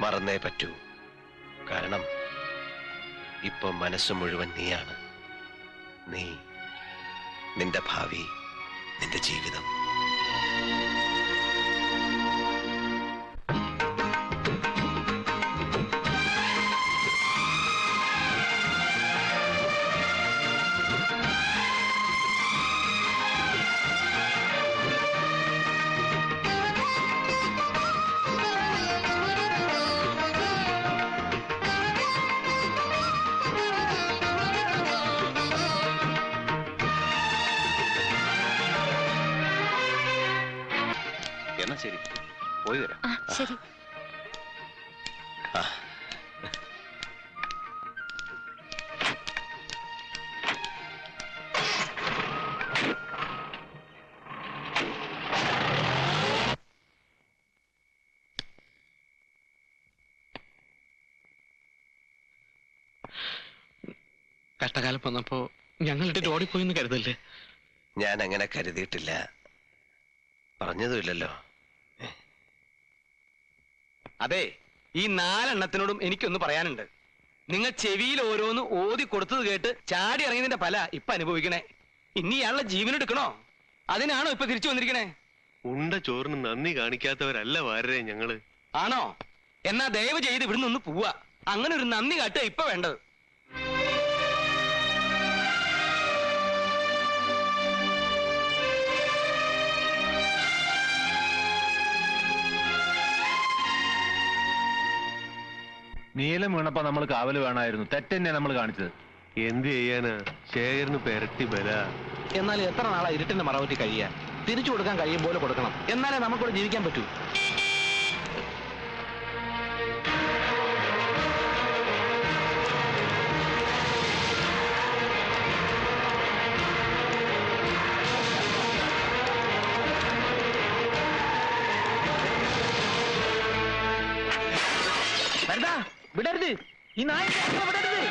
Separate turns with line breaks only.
മറന്നേ പറ്റൂ. കാരണം ഇപ്പൊ മനസ്സ് മുഴുവൻ നീയാണ്. നീ, നിന്റെ ഭാവി, നിന്റെ ജീവിതം. എന്നാ ശരി, പോയി വരാം.
ശരി.
കഷ്ടകാലം വന്നപ്പോ ഞങ്ങളിട്ട് ഓടിപ്പോയിന്ന് കരുതല്ലേ?
ഞാൻ അങ്ങനെ കരുതിയിട്ടില്ല, പറഞ്ഞതുമില്ലല്ലോ.
അതെ, ഈ 4 എണ്ണത്തിനോടും എനിക്കൊന്ന് പറയാനുണ്ട്. നിങ്ങൾ ചെവിയിൽ ഓരോന്ന് ഓതി കൊടുത്തത് കേട്ട് ചാടി ഇറങ്ങിയതിന്റെ ഫല ഇപ്പൊ അനുഭവിക്കണേ. ഇനി ഇയാളുടെ ജീവനെടുക്കണോ? അതിനാണോ ഇപ്പൊ തിരിച്ചു വന്നിരിക്കണേ?
ഉണ്ട ചോറിന് നന്ദി കാണിക്കാത്തവരല്ല വാരരെ ഞങ്ങള്.
ആണോ? എന്നാ ദയവ് ചെയ്ത് ഇവിടുന്ന് ഒന്ന് പോവാ. അങ്ങനെ ഒരു നന്ദി കാട്ടുക ഇപ്പൊ വേണ്ടത്.
നീലം വീണപ്പോ നമ്മൾ കാവല് വേണമായിരുന്നു. തെറ്റന്നെ നമ്മൾ കാണിച്ചത്.
എന്ത് ചെയ്യാനാ, ശേഖരന് പെരട്ടി ബല.
എന്നാൽ എത്ര നാളാ ഇരുട്ടിന്റെ മറവറ്റി കഴിയാൻ? തിരിച്ചു കൊടുക്കാൻ കഴിയും പോലെ കൊടുക്കണം, എന്നാലേ നമുക്കിവിടെ ജീവിക്കാൻ പറ്റൂ. വിടരുത്, ഈ നായ വിടരുത്.